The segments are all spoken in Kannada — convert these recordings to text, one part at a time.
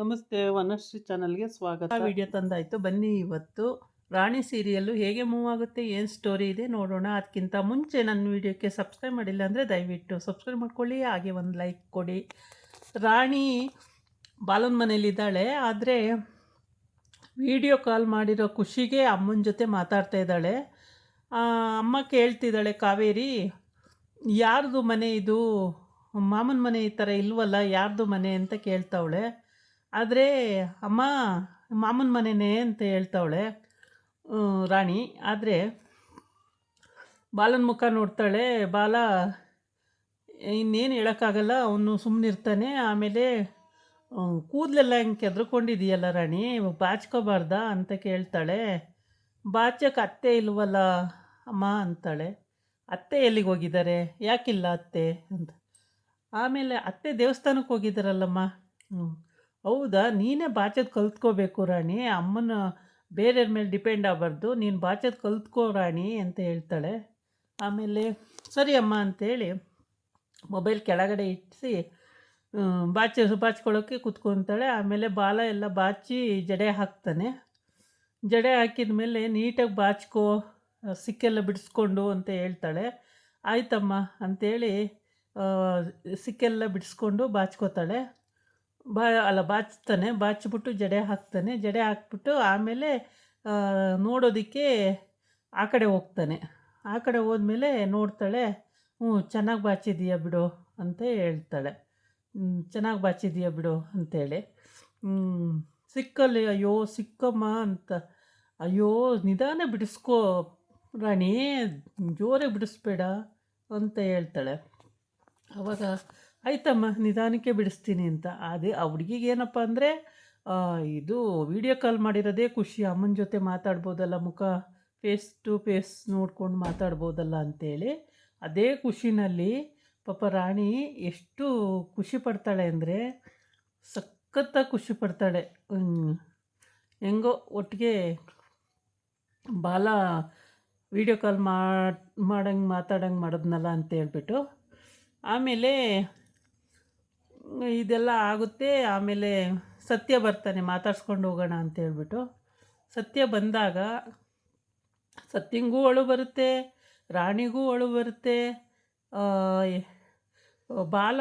ನಮಸ್ತೆ, ವನಶ್ರೀ ಚಾನಲ್ಗೆ ಸ್ವಾಗತ. ವಿಡಿಯೋ ತಂದಾಯಿತು. ಬನ್ನಿ ಇವತ್ತು ರಾಣಿ ಸೀರಿಯಲ್ಲು ಹೇಗೆ ಮೂವ್ ಆಗುತ್ತೆ, ಏನು ಸ್ಟೋರಿ ಇದೆ ನೋಡೋಣ. ಅದಕ್ಕಿಂತ ಮುಂಚೆ ನನ್ನ ವಿಡಿಯೋಕ್ಕೆ ಸಬ್ಸ್ಕ್ರೈಬ್ ಮಾಡಿಲ್ಲ ಅಂದರೆ ದಯವಿಟ್ಟು ಸಬ್ಸ್ಕ್ರೈಬ್ ಮಾಡ್ಕೊಳ್ಳಿ, ಹಾಗೆ ಒಂದು ಲೈಕ್ ಕೊಡಿ. ರಾಣಿ ಬಾಲನ ಮನೇಲಿದ್ದಾಳೆ, ಆದರೆ ವಿಡಿಯೋ ಕಾಲ್ ಮಾಡಿರೋ ಖುಷಿಗೆ ಅಮ್ಮನ ಜೊತೆ ಮಾತಾಡ್ತಾ ಇದ್ದಾಳೆ. ಅಮ್ಮ ಕೇಳ್ತಿದ್ದಾಳೆ, ಕಾವೇರಿ ಯಾರ್ದು ಮನೆ ಇದು, ಮಾಮನ ಮನೆ ಈ ಥರ ಇಲ್ವಲ್ಲ, ಯಾರ್ದು ಮನೆ ಅಂತ ಕೇಳ್ತಾವಳೆ. ಆದರೆ ಅಮ್ಮ ಮಾಮನ ಮನೆಯೇ ಅಂತ ಹೇಳ್ತಾವಳೆ ರಾಣಿ. ಆದರೆ ಬಾಲನ ಮುಖ ನೋಡ್ತಾಳೆ. ಬಾಲ ಇನ್ನೇನು ಹೇಳೋಕ್ಕಾಗಲ್ಲ, ಅವನು ಸುಮ್ಮನಿರ್ತಾನೆ. ಆಮೇಲೆ ಕೂದಲೆಲ್ಲ ಹೆಂಗೆ ಕೆದ್ರಕೊಂಡಿದೆಯಲ್ಲ ರಾಣಿ, ಬಾಚ್ಕೋಬಾರ್ದಾ ಅಂತ ಕೇಳ್ತಾಳೆ. ಬಾಚಕ್ಕೆ ಅತ್ತೆ ಇಲ್ವಲ್ಲ ಅಮ್ಮ ಅಂತಾಳೆ. ಅತ್ತೆ ಎಲ್ಲಿಗೆ ಹೋಗಿದ್ದಾರೆ, ಯಾಕಿಲ್ಲ ಅತ್ತೆ ಅಂತ. ಆಮೇಲೆ ಅತ್ತೆ ದೇವಸ್ಥಾನಕ್ಕೆ ಹೋಗಿದ್ದಾರಲ್ಲಮ್ಮ. ಹೌದಾ, ನೀನೇ ಬಾಚೋದು ಕಲ್ತ್ಕೋಬೇಕು ರಾಣಿ, ಅಮ್ಮನ ಬೇರೆಯವ್ರ ಮೇಲೆ ಡಿಪೆಂಡ್ ಆಗಬಾರ್ದು, ನೀನು ಬಾಚೋದು ಕಲ್ತ್ಕೋ ರಾಣಿ ಅಂತ ಹೇಳ್ತಾಳೆ. ಆಮೇಲೆ ಸರಿ ಅಮ್ಮ ಅಂತೇಳಿ ಮೊಬೈಲ್ ಕೆಳಗಡೆ ಇಟ್ಟಿಸಿ ಬಾಚ್ಕೊಳ್ಳೋಕ್ಕೆ ಕೂತ್ಕೊತಾಳೆ. ಆಮೇಲೆ ಬಾಲ ಎಲ್ಲ ಬಾಚಿ ಜಡೆ ಹಾಕ್ತಾನೆ. ಜಡೆ ಹಾಕಿದ ಮೇಲೆ ನೀಟಾಗಿ ಬಾಚ್ಕೋ, ಸಿಕ್ಕೆಲ್ಲ ಬಿಡಿಸ್ಕೊಂಡು ಅಂತ ಹೇಳ್ತಾಳೆ. ಆಯ್ತಮ್ಮ ಅಂಥೇಳಿ ಸಿಕ್ಕೆಲ್ಲ ಬಿಡಿಸ್ಕೊಂಡು ಬಾಚ್ಕೋತಾಳೆ. ಬಾಚ್ತಾನೆ. ಬಾಚಿಬಿಟ್ಟು ಜಡೆ ಹಾಕ್ತಾನೆ. ಜಡೆ ಹಾಕ್ಬಿಟ್ಟು ಆಮೇಲೆ ನೋಡೋದಕ್ಕೆ ಆ ಕಡೆ ಹೋಗ್ತಾನೆ. ಆ ಕಡೆ ಹೋದ್ಮೇಲೆ ನೋಡ್ತಾಳೆ. ಚೆನ್ನಾಗಿ ಬಾಚಿದೀಯ ಬಿಡು ಅಂತ ಹೇಳ್ತಾಳೆ. ಚೆನ್ನಾಗಿ ಬಾಚಿದೀಯ ಬಿಡು ಅಂತೇಳಿ. ಸಿಕ್ಕಲ್ಲಿ ಅಯ್ಯೋ ಸಿಕ್ಕಮ್ಮ ಅಂತ, ಅಯ್ಯೋ ನಿಧಾನ ಬಿಡಿಸ್ಕೋ ರಾಣಿ, ಜೋರಾಗಿ ಬಿಡಿಸ್ಬೇಡ ಅಂತ ಹೇಳ್ತಾಳೆ. ಆವಾಗ ಆಯ್ತಮ್ಮ ನಿಧಾನಕ್ಕೆ ಬಿಡಿಸ್ತೀನಿ ಅಂತ. ಅದೇ ಆ ಹುಡುಗಿಗೆ ಏನಪ್ಪ ಅಂದರೆ ಇದು ವಿಡಿಯೋ ಕಾಲ್ ಮಾಡಿರೋದೇ ಖುಷಿ, ಅಮ್ಮನ ಜೊತೆ ಮಾತಾಡ್ಬೋದಲ್ಲ, ಮುಖ ಫೇಸ್ ಟು ಫೇಸ್ ನೋಡ್ಕೊಂಡು ಮಾತಾಡ್ಬೋದಲ್ಲ ಅಂಥೇಳಿ ಅದೇ ಖುಷಿನಲ್ಲಿ ಪಾಪ ರಾಣಿ ಎಷ್ಟು ಖುಷಿ ಪಡ್ತಾಳೆ ಅಂದರೆ ಸಖತ್ತಾಗಿ ಖುಷಿ ಪಡ್ತಾಳೆ. ಹೆಂಗೋ ಒಟ್ಟಿಗೆ ಬಾಲ ವಿಡಿಯೋ ಕಾಲ್ ಮಾಡಂಗೆ ಮಾತಾಡಂಗೆ ಮಾಡಿದ್ನಲ್ಲ ಅಂತ ಹೇಳ್ಬಿಟ್ಟು. ಆಮೇಲೆ ಇದೆಲ್ಲ ಆಗುತ್ತೆ. ಆಮೇಲೆ ಸತ್ಯ ಬರ್ತಾನೆ, ಮಾತಾಡ್ಸ್ಕೊಂಡು ಹೋಗೋಣ ಅಂತ ಹೇಳ್ಬಿಟ್ಟು. ಸತ್ಯ ಬಂದಾಗ ಸತ್ಯಂಗೂ ಅಳು ಬರುತ್ತೆ, ರಾಣಿಗೂ ಅಳು ಬರುತ್ತೆ. ಬಾಲ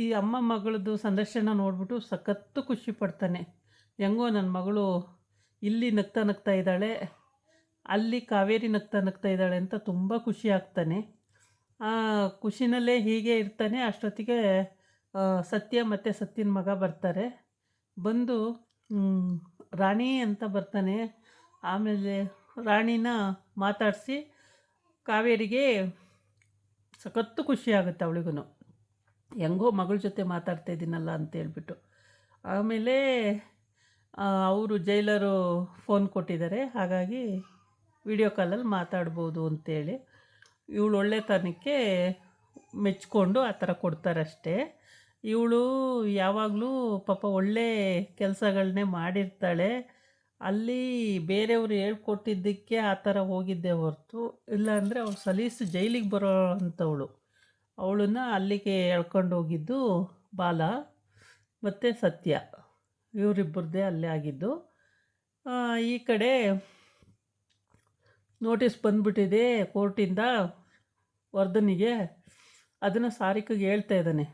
ಈ ಅಮ್ಮ ಮಗಳದ್ದು ಸಂದರ್ಶನ ನೋಡ್ಬಿಟ್ಟು ಸಖತ್ತು ಖುಷಿ ಪಡ್ತಾನೆ. ಹೆಂಗೋ ನನ್ನ ಮಗಳು ಇಲ್ಲಿ ನಗ್ತಾ ಇದ್ದಾಳೆ, ಅಲ್ಲಿ ಕಾವೇರಿ ನಗ್ತಾ ಇದ್ದಾಳೆ ಅಂತ ತುಂಬ ಖುಷಿ ಆಗ್ತಾನೆ. ಆ ಖುಷಿನಲ್ಲೇ ಹೀಗೆ ಇರ್ತಾನೆ. ಅಷ್ಟೊತ್ತಿಗೆ ಸತ್ಯ ಮತ್ತು ಸತ್ಯನ ಮಗ ಬರ್ತಾರೆ. ಬಂದು ರಾಣಿ ಅಂತ ಬರ್ತಾನೆ. ಆಮೇಲೆ ರಾಣಿನ ಮಾತಾಡಿಸಿ ಕಾವೇರಿಗೆ ಸಖತ್ತು ಖುಷಿ ಆಗುತ್ತೆ ಅವಳಿಗೂ, ಹೆಂಗೋ ಮಗಳ ಜೊತೆ ಮಾತಾಡ್ತಾ ಇದ್ದೀನಲ್ಲ ಅಂತೇಳ್ಬಿಟ್ಟು. ಆಮೇಲೆ ಅವರು ಜೈಲರು ಫೋನ್ ಕೊಟ್ಟಿದ್ದಾರೆ, ಹಾಗಾಗಿ ವಿಡಿಯೋ ಕಾಲಲ್ಲಿ ಮಾತಾಡ್ಬೋದು ಅಂತೇಳಿ ಇವಳು ಒಳ್ಳೆತನಕ್ಕೆ ಮೆಚ್ಕೊಂಡು ಆ ಥರ ಕೊಡ್ತಾರಷ್ಟೇ. ಇವಳು ಯಾವಾಗಲೂ ಪಾಪ ಒಳ್ಳೆ ಕೆಲಸಗಳನ್ನೇ ಮಾಡಿರ್ತಾಳೆ. ಅಲ್ಲಿ ಬೇರೆಯವರು ಹೇಳ್ಕೊಟ್ಟಿದ್ದಕ್ಕೆ ಆ ಥರ ಹೋಗಿದ್ದೆ ಹೊರತು, ಇಲ್ಲಾಂದರೆ ಅವಳು ಸಲೀಸು ಜೈಲಿಗೆ ಬರೋ ಅಂಥವಳು. ಅವಳನ್ನ ಅಲ್ಲಿಗೆ ಎಳ್ಕೊಂಡು ಹೋಗಿದ್ದು ಬಾಲ ಮತ್ತು ಸತ್ಯ, ಇವರಿಬ್ಬರದ್ದೇ ಅಲ್ಲೇ ಆಗಿದ್ದು. ಈ ಕಡೆ ನೋಟಿಸ್ ಬಂದುಬಿಟ್ಟಿದೆ ಕೋರ್ಟಿಂದ ವರ್ಧನಿಗೆ. ಅದನ್ನು ಸಾರಿಕೆಗೆ ಹೇಳ್ತಾ ಇದ್ದಾನೆ,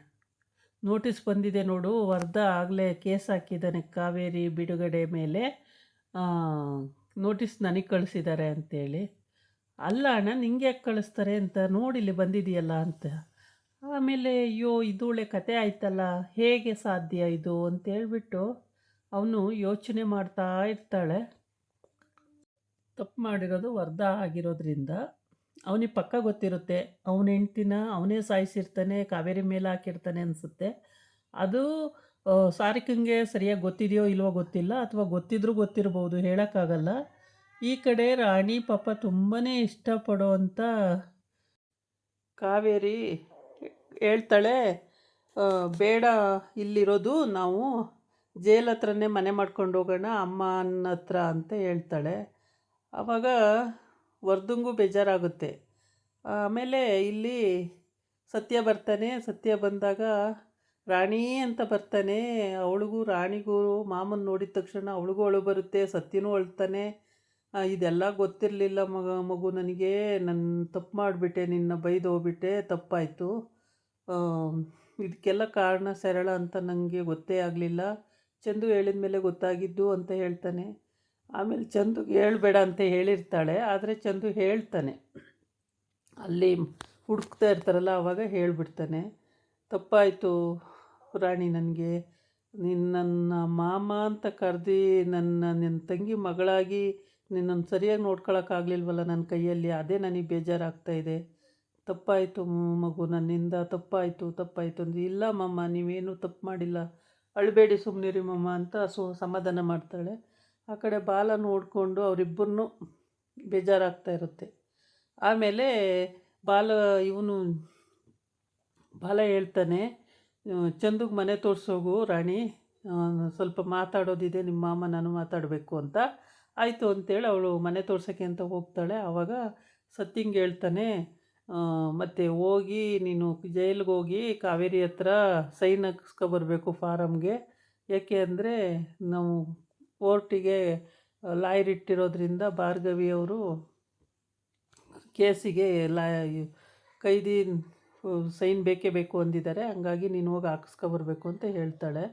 ನೋಟಿಸ್ ಬಂದಿದೆ ನೋಡು, ವರ್ಧ ಆಗಲೇ ಕೇಸ್ ಹಾಕಿದ್ದಾನೆ ಕಾವೇರಿ ಬಿಡುಗಡೆ ಮೇಲೆ, ನೋಟಿಸ್ ನನಗೆ ಕಳಿಸಿದ್ದಾರೆ ಅಂತೇಳಿ. ಅಲ್ಲ ಅಣ್ಣ, ನಿಂಗೆ ಯಾಕೆ ಕಳಿಸ್ತಾರೆ ಅಂತ, ನೋಡಿಲ್ಲಿ ಬಂದಿದೆಯಲ್ಲ ಅಂತ. ಆಮೇಲೆ ಅಯ್ಯೋ ಇದೊಳ್ಳೆ ಕತೆ ಆಯ್ತಲ್ಲ, ಹೇಗೆ ಸಾಧ್ಯ ಇದು ಅಂತೇಳ್ಬಿಟ್ಟು ಅವನು ಯೋಚನೆ ಮಾಡ್ತಾ ಇರ್ತಾಳೆ. ತಪ್ಪು ಮಾಡಿರೋದು ವರ್ಧ ಆಗಿರೋದ್ರಿಂದ ಅವನಿಗೆ ಪಕ್ಕ ಗೊತ್ತಿರುತ್ತೆ, ಅವನ ಹೆಂಡ್ತಿನ ಅವನೇ ಸಾಯಿಸಿರ್ತಾನೆ, ಕಾವೇರಿ ಮೇಲೆ ಹಾಕಿರ್ತಾನೆ ಅನಿಸುತ್ತೆ. ಅದು ಸಾರಿಕಂಗೆ ಸರಿಯಾಗಿ ಗೊತ್ತಿದೆಯೋ ಇಲ್ವೋ ಗೊತ್ತಿಲ್ಲ, ಅಥವಾ ಗೊತ್ತಿದ್ರೂ ಗೊತ್ತಿರ್ಬೋದು, ಹೇಳೋಕ್ಕಾಗಲ್ಲ. ಈ ಕಡೆ ರಾಣಿ ಪಾಪ ತುಂಬಾ ಇಷ್ಟಪಡೋವಂಥ ಕಾವೇರಿ ಹೇಳ್ತಾಳೆ, ಬೇಡ ಇಲ್ಲಿರೋದು, ನಾವು ಜೈಲ್ ಹತ್ರನೇ ಮನೆ ಮಾಡ್ಕೊಂಡು ಹೋಗೋಣ ಅಮ್ಮನ ಹತ್ರ ಅಂತ ಹೇಳ್ತಾಳೆ. ಆವಾಗ ವರ್ಧಂಗೂ ಬೇಜಾರಾಗುತ್ತೆ. ಆಮೇಲೆ ಇಲ್ಲಿ ಸತ್ಯ ಬರ್ತಾನೆ. ಸತ್ಯ ಬಂದಾಗ ರಾಣಿ ಅಂತ ಬರ್ತಾನೆ. ಅವಳಿಗೂ ರಾಣಿಗೂ ಮಾಮನ ನೋಡಿದ ತಕ್ಷಣ ಅವಳಿಗೂ ಅಳು ಬರುತ್ತೆ, ಸತ್ಯನೂ ಅಳ್ತಾನೆ. ಇದೆಲ್ಲ ಗೊತ್ತಿರಲಿಲ್ಲ ಮಗು ನನಗೆ, ನಾನು ತಪ್ಪು ಮಾಡಿಬಿಟ್ಟೆ, ನಿನ್ನ ಬೈದು ಹೋಗ್ಬಿಟ್ಟೆ, ತಪ್ಪಾಯಿತು. ಇದಕ್ಕೆಲ್ಲ ಕಾರಣ ಸರಳ ಅಂತ ನನಗೆ ಗೊತ್ತೇ ಆಗಲಿಲ್ಲ, ಚಂದು ಹೇಳಿದ ಮೇಲೆ ಗೊತ್ತಾಗಿದ್ದು ಅಂತ ಹೇಳ್ತಾನೆ. ಆಮೇಲೆ ಚಂದುಗೆ ಹೇಳಬೇಡ ಅಂತ ಹೇಳಿರ್ತಾಳೆ, ಆದರೆ ಚಂದು ಹೇಳ್ತಾನೆ. ಅಲ್ಲಿ ಹುಡುಕ್ತಾ ಇರ್ತಾರಲ್ಲ ಆವಾಗ ಹೇಳಿಬಿಡ್ತಾನೆ, ತಪ್ಪಾಯಿತು ರಾಣಿ, ನನಗೆ ನಿನ್ನನ್ನು ಮಾಮ ಅಂತ ಕರೆದು ನನ್ನ ತಂಗಿ ಮಗಳಾಗಿ ನಿನ್ನನ್ನು ಸರಿಯಾಗಿ ನೋಡ್ಕೊಳಕ್ಕಾಗಲಿಲ್ವಲ್ಲ ನನ್ನ ಕೈಯಲ್ಲಿ, ಅದೇ ನನಗೆ ಬೇಜಾರಾಗ್ತಾಯಿದೆ. ತಪ್ಪಾಯಿತು ಮಗು, ನನ್ನಿಂದ ತಪ್ಪಾಯಿತು ಅಂದರೆ, ಇಲ್ಲ ಮಮ್ಮ ನೀವೇನು ತಪ್ಪು ಮಾಡಿಲ್ಲ, ಅಳಬೇಡಿ ಸುಮ್ಮನಿರಿ ಮಮ್ಮ ಅಂತ ಸಮಾಧಾನ ಮಾಡ್ತಾಳೆ. ಆ ಕಡೆ ಬಾಲ ನೋಡಿಕೊಂಡು ಅವರಿಬ್ಬರನ್ನೂ ಬೇಜಾರಾಗ್ತಾ ಇರುತ್ತೆ. ಆಮೇಲೆ ಬಾಲ ಹೇಳ್ತಾನೆ, ಚಂದುಗೆ ಮನೆ ತೋರಿಸೋಗು ರಾಣಿ, ಸ್ವಲ್ಪ ಮಾತಾಡೋದಿದೆ ನಿಮ್ಮ ಮಾಮ ನಾನು ಮಾತಾಡಬೇಕು ಅಂತ. ಆಯಿತು ಅಂತೇಳಿ ಅವಳು ಮನೆ ತೋರ್ಸೋಕ್ಕೆ ಅಂತ ಹೋಗ್ತಾಳೆ. ಆವಾಗ ಸತ್ಯಂಗೆ ಹೇಳ್ತಾನೆ, ಮತ್ತು ಹೋಗಿ ನೀನು ಜೈಲಿಗೆ ಹೋಗಿ ಕಾವೇರಿ ಹತ್ರ ಸೈನ್ ಹಾಕಿಸ್ಕೊಬರ್ಬೇಕು ಫಾರಮ್ಗೆ. ಯಾಕೆ ಅಂದರೆ ನಾವು ಕೋರ್ಟಿಗೆ ಲಾಯರ್ ಇಟ್ಟಿರೋದ್ರಿಂದ ಭಾರ್ಗವಿ ಅವರು ಕೇಸಿಗೆ ಕೈದಿ ಸೈನ್ ಬೇಕೇ ಬೇಕು ಅಂದಿದ್ದಾರೆ, ಹಂಗಾಗಿ ನೀನು ಹೋಗಿ ಹಾಕಿಸ್ಕೊಬರ್ಬೇಕು ಅಂತ ಹೇಳ್ತಾನೆ.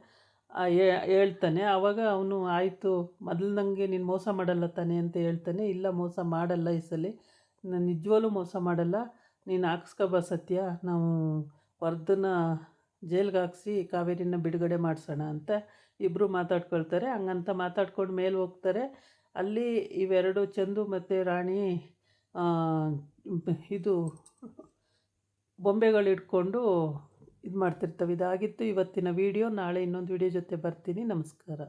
ಆವಾಗ ಅವನು ಆಯಿತು, ಮೊದಲಿನಂಗೆ ನೀನು ಮೋಸ ಮಾಡಲ್ಲ ತಾನೆ ಅಂತ ಹೇಳ್ತಾನೆ. ಇಲ್ಲ ಮೋಸ ಮಾಡಲ್ಲ, ಈ ಸಲ ನಾನು ನಿಜವಾಗ್ಲೂ ಮೋಸ ಮಾಡಲ್ಲ, ನೀನು ಹಾಕಿಸ್ಕೊಬ ಸತ್ಯ, ನಾವು ವರ್ಧನ ಜೈಲ್ಗೆ ಹಾಕಿಸಿ ಕಾವೇರಿನ ಬಿಡುಗಡೆ ಮಾಡಿಸೋಣ ಅಂತ ಇಬ್ಬರು ಮಾತಾಡ್ಕೊಳ್ತಾರೆ. ಹಂಗಂತ ಮಾತಾಡ್ಕೊಂಡು ಮೇಲೆ ಹೋಗ್ತಾರೆ. ಅಲ್ಲಿ ಇವೆರಡು ಚಂದು ಮತ್ತು ರಾಣಿ ಇದು ಬೊಂಬೆಗಳು ಇಟ್ಕೊಂಡು ಇದು ಮಾಡ್ತಿರ್ತವೆ. ಇದಾಗಿತ್ತು ಇವತ್ತಿನ ವಿಡಿಯೋ. ನಾಳೆ ಇನ್ನೊಂದು ವಿಡಿಯೋ ಜೊತೆ ಬರ್ತೀನಿ. ನಮಸ್ಕಾರ.